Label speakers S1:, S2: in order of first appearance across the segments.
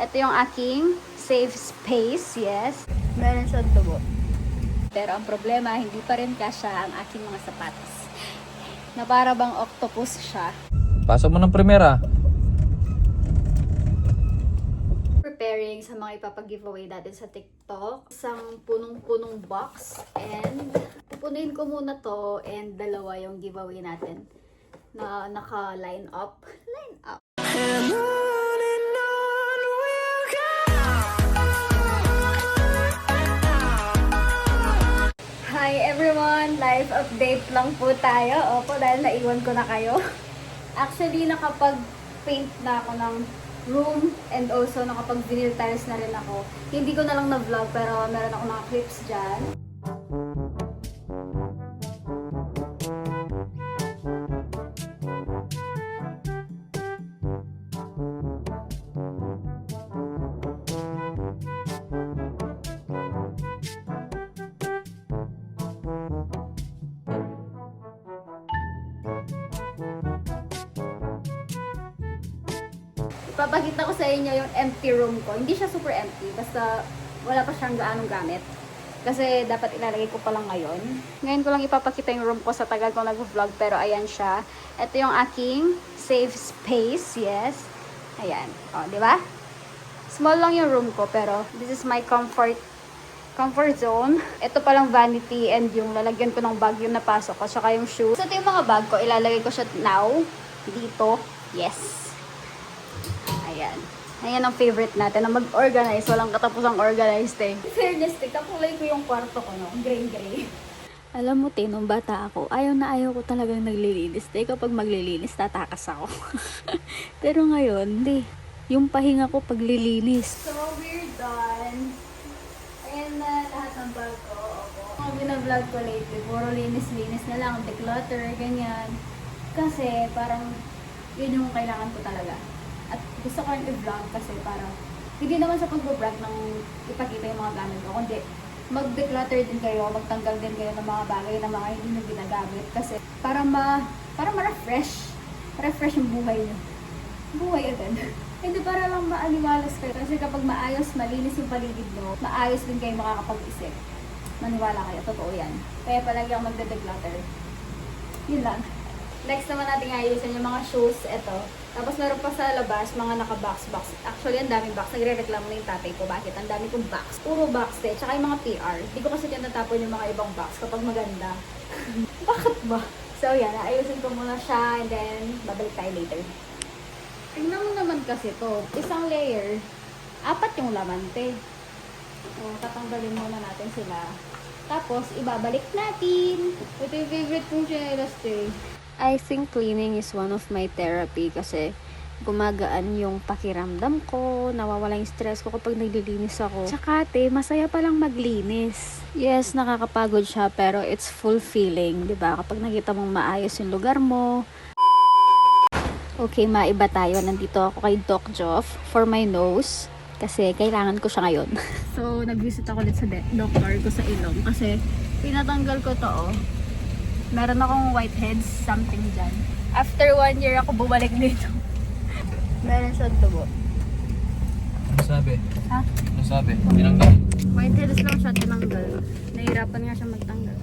S1: Ito yung aking safe space, yes. Meron siyang tubo. Pero ang problema, hindi pa rin kasya ang aking mga sapatos. Na para bang octopus siya.
S2: Pasok mo ng primera.
S1: Preparing sa mga ipapag-giveaway natin sa TikTok. Isang punong-punong box. And pupunuin ko muna to. And dalawa yung giveaway natin. Na naka-line up. Line up. Hi everyone! Live update lang po tayo. Opo, dahil naiwan ko na kayo. Actually, nakapag-paint na ako ng room and also nakapag-vinyl tiles na rin ako. Hindi ko na lang na-vlog pero meron ako mga clips dyan. Ipapakita ko sa inyo yung empty room ko. Hindi siya super empty, basta wala pa siyang gaanong gamit. Kasi dapat ilalagay ko pa lang ngayon. Ngayon ko lang ipapakita yung room ko sa tagal ko nag-vlog, pero ayan siya. Ito yung aking safe space, yes. Ayan, o, di ba? Small lang yung room ko, pero this is my comfort zone. Ito palang vanity and yung lalagyan ko ng bag yung napasok ko, saka yung shoe. So ito yung mga bag ko, ilalagay ko siya now, dito, yes. Ayan. Ayan ang favorite natin, na mag-organize. Walang katapusang organized eh. Fairness, kakulay ko yung kwarto ko, no? Gray-gray. Alam mo, te, nung bata ako, ayaw na ayaw ko talagang naglilinis. Te, kapag maglilinis, tatakas ako. Pero ngayon, di. Yung pahinga ko paglilinis. So, we're done. Ayan na lahat ng bag ko. Mga binablog ko lately, puro linis-linis na lang, declutter, ganyan. Kasi parang yun yung kailangan ko talaga. At gusto ko rin i-vlog kasi para hindi naman sa pag-vlog ng ipakita yung mga gamit ko, kundi mag-declutter din kayo, magtanggal din kayo ng mga bagay na mga hindi nyo ginagamit kasi para ma-refresh yung buhay nyo. Buhay agad. Hindi para lang maaliwalas kayo kasi kapag maayos, malinis yung paligid nyo, maayos din kayo makakapag-isip. Maniwala kayo, totoo yan. Kaya palagi ako magde-declutter. Yun lang. Next naman natin ayusin yung mga shoes, ito. Tapos meron pa sa labas, mga naka-box. Actually, ang daming box. Nagre-reklamo na yung tatay ko. Bakit? Ang dami kong box. Puro box, eh. Tsaka yung mga PR. Hindi ko kasi tinatapon yung mga ibang box kapag maganda. Bakit ba? So, yan. Ayusin ko muna siya and then babalik tayo later. Tingnan mo naman kasi to. Isang layer. 4 yung laman, te. O, tatanggalin muna natin sila. Tapos, ibabalik natin. Ito yung favorite kong chinelas, te. I think cleaning is one of my therapy kasi gumagaan yung pakiramdam ko, nawawala yung stress ko kapag naglilinis ako. Tsaka masaya palang maglinis. Yes, nakakapagod siya pero it's fulfilling, 'di ba? Kapag nakita mong maayos yung lugar mo. Okay, maiba tayo. Nandito ako kay Doc Joff for my nose kasi kailangan ko siya ngayon. So, nag-visit ako ulit sa doctor ko sa ilong kasi pinatanggal ko to, oh. Meron akong whiteheads, something dyan. After 1 year ako bumalik dito. Meron siyang tubo.
S2: Ano sabi?
S1: Ha?
S2: Ano sabi? Tinanggal.
S1: Whiteheads lang siya tinanggal. Nahirapan nga siya magtanggal.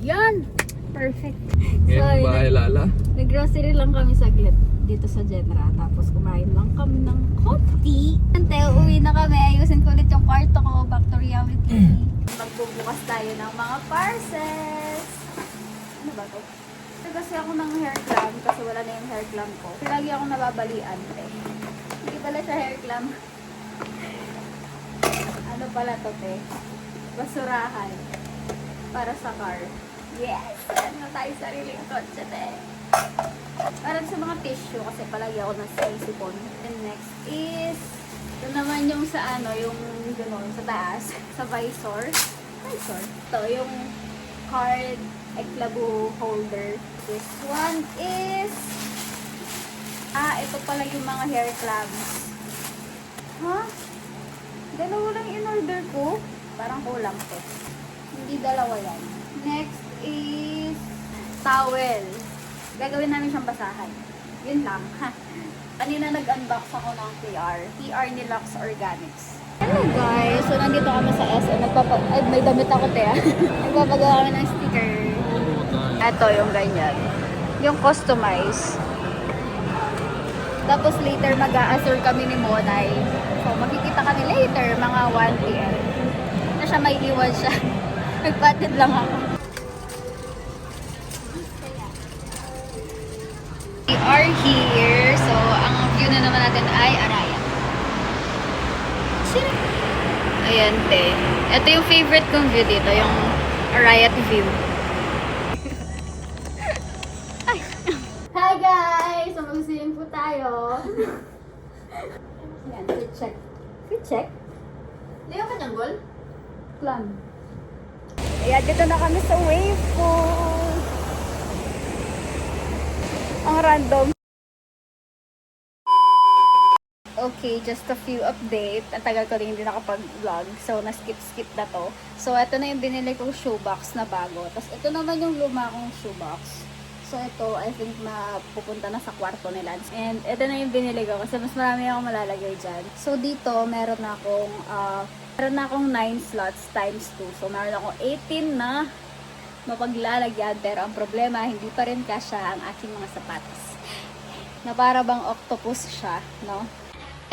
S1: Yan! Perfect.
S2: Ngayon
S1: So,
S2: bahay lala.
S1: nag-grocery lang kami saglit dito sa Genra. Tapos kumain lang kami ng coffee. Ante, uwi na kami. Ayusin ko ulit yung kwarto ko. Back to reality. Magbubukas tayo ng mga parcels. Ano ba to? Ito kasi ako ng hair clam kasi wala na yung hair clam ko. Lagi ako nababalian. Hindi pala siya hair clam. Ano pala to, te? Basurahan. Para sa car. Yes! Ano tayo sariling kotse, te? Parang sa mga tissue kasi palagi ako nasa sipon. And next is ito naman yung sa ano, yung gano'n, sa taas, sa visor. Ito yung card eklabu holder. This one is ito pala yung mga hair clamps. Ha? Dalawa lang in-order ko. Parang kulang to. Hindi dalawa yan. Next is towel. Gagawin namin siyang basahan. Yun lang, ha. Kanina nag-unbox ako ng PR ni Lux Organics. Hello guys! So nandito kami sa SM. Ay, may damit ako te. Nagpapagawa kami ng sticker. Ito yung ganyan. Yung customize. Tapos later mag-a-assure kami ni Monay. So makikita kami later, mga 1 p.m. Na siya may iwan siya. Nagpatid lang ako. We are here. So ang view na naman natin ay Araya. Ayan te. Ito yung favorite kong view dito, yung Arayat view. Hi guys! So mag-swimming po tayo. Ayan, fit check. Fit check? Leo ka niyang goal? Plan. Ayan, dito na kami sa wave pool. Ang random. Okay, just a few update. Ang tagal ko rin hindi nakapag-vlog. So, na-skip na to. So, ito na yung binili kong shoebox na bago. Tapos, ito naman yung luma kong shoebox. So, ito, I think mapupunta na sa kwarto nila. And, ito na yung binili ko kasi mas marami akong malalagay dyan. So, dito, meron na akong 9 slots times 2. So, meron akong 18 na mapaglalagyan. Pero, ang problema, hindi pa rin kasya ang aking mga sapatos. Na para bang octopus siya, no?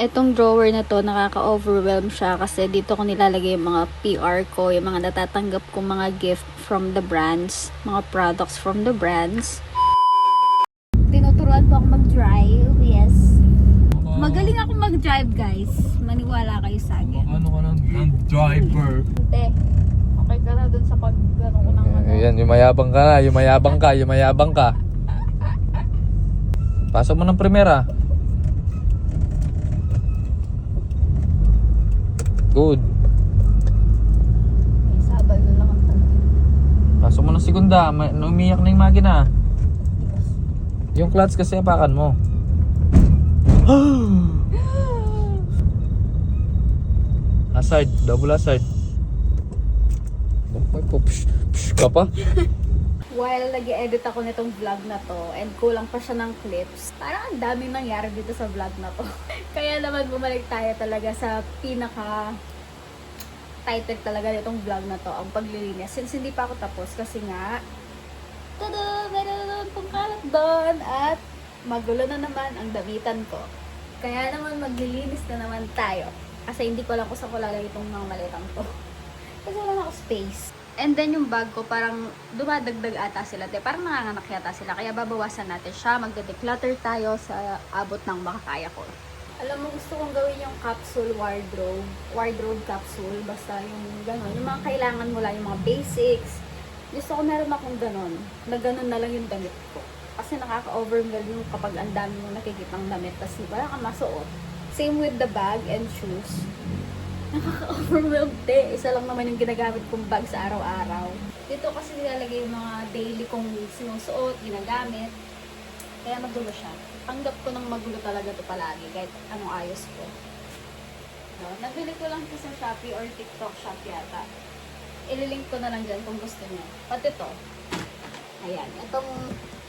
S1: Etong drawer na to, nakaka-overwhelm siya kasi dito ko nilalagay yung mga PR ko, yung mga natatanggap kong mga gift from the brands, mga products from the brands. Tinuturuan po ako mag-drive, yes. Magaling ako mag-drive, guys. Maniwala kayo sa akin.
S2: Ano ka ng driver?
S1: Hindi. Okay ka na dun sa pag-gano ko ng ano.
S2: Ayan, yumayabang ka na, yumayabang ka. Pasok mo ng primera. Good.
S1: May sabay na lang ang tanong.
S2: Pasok mo ng segunda, umiyak na yung makina. Yung clutch kasi apakan mo. Hazard, double hazard. Psh ka pa.
S1: While nag-edit ako nitong vlog na to and kulang pa siya ng clips, parang ang daming nangyari dito sa vlog na to. Kaya naman bumalik tayo talaga sa pinaka title talaga nitong vlog na to, ang paglilinis. Since hindi pa ako tapos kasi nga tada! Meron pong kalat doon at magulo na naman ang damitan ko. Kaya naman maglilinis na naman tayo. Kasi hindi ko lang kung saan ko lalagay itong mga malitang to. Kasi wala ako space. And then yung bag ko, parang dumadagdag ata sila. Parang nanganganak yata sila. Kaya babawasan natin siya. Magde-declutter tayo sa abot ng makakaya ko. Alam mo, gusto kong gawin yung capsule wardrobe. Wardrobe capsule. Basta yung gano'n. Yung mga kailangan mo lang, yung mga basics. Gusto ko meron akong gano'n. Na gano'n na lang yung damit ko. Kasi nakaka-overwhelm yung kapag ang dami mong nakikitang damit. Tapos wala kang masuot. Same with the bag and shoes. Nakaka-overwhelmed eh. Isa lang naman yung ginagamit kong bag sa araw-araw. Dito kasi nilalagay yung mga daily kong sinusuot, ginagamit. Kaya magulo siya. Tanggap ko ng magulo talaga to palagi kahit anong ayos ko. No? Nabili ko lang ito sa Shopee or TikTok shop yata. Ililink ko na lang dyan kung gusto niyo. Pati ito. Ayan. Itong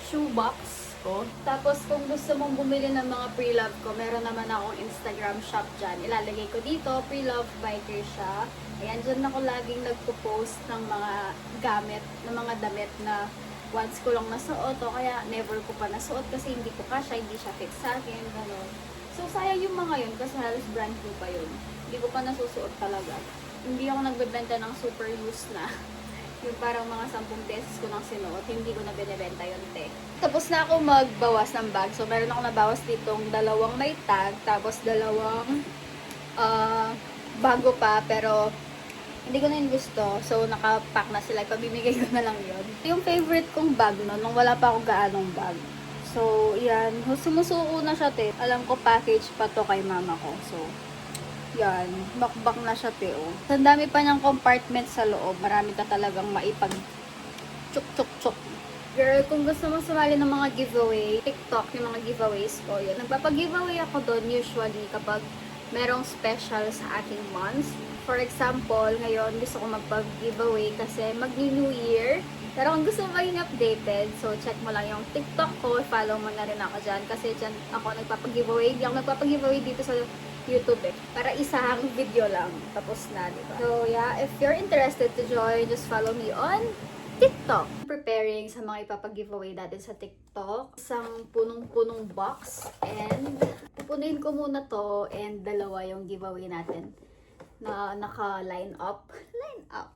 S1: shoebox ko. Tapos kung gusto mong bumili ng mga pre-love ko, meron naman akong Instagram shop dyan. Ilalagay ko dito, pre-love biker siya. Ayan, dyan ako laging nagpo-post ng mga gamit, ng mga damit na once ko lang nasuot o kaya never ko pa nasuot kasi hindi ko kasya, hindi siya fit sa akin, gano'n. So, sayang yung mga yun kasi halos brand new pa yun. Hindi ko pa nasusuot talaga. Hindi ako nagbebenta ng super used na. Yung parang mga 10 beses ko nang sinuot, hindi ko na binibenta yun, te. Tapos na ako magbawas ng bag. So, meron ako nabawas ditong 2 may tag, tapos 2 bago pa, pero hindi ko na yung gusto. So, nakapack na sila. Pabibigay ko na lang yun. Yung favorite kong bag no, nung wala pa akong gaanong bag. So, yan. Sumusuko na siya, te. Alam ko, package pa to kay mama ko. So, yan, bakbak na siya, te, oh. Ang dami pa niyang compartment sa loob. Marami ka talagang maipag chuk. Girl, kung gusto mo sumali ng mga giveaway, TikTok, yung mga giveaways ko, yun. Nagpapag-giveaway ako doon usually kapag merong special sa aking months. For example, ngayon gusto ko magpag-giveaway kasi mag-New Year. Pero kung gusto mo maging updated, so check mo lang yung TikTok ko, follow mo na rin ako dyan. Kasi dyan ako nagpapag-giveaway. Hindi ako nagpapag-giveaway dito sa YouTube eh. Para isang video lang. Tapos na, diba? So yeah, if you're interested to join, just follow me on TikTok. Preparing sa mga ipapag-giveaway natin sa TikTok. Isang punong-punong box. And pupunuin ko muna to and dalawa yung giveaway natin na naka-line up. Line up.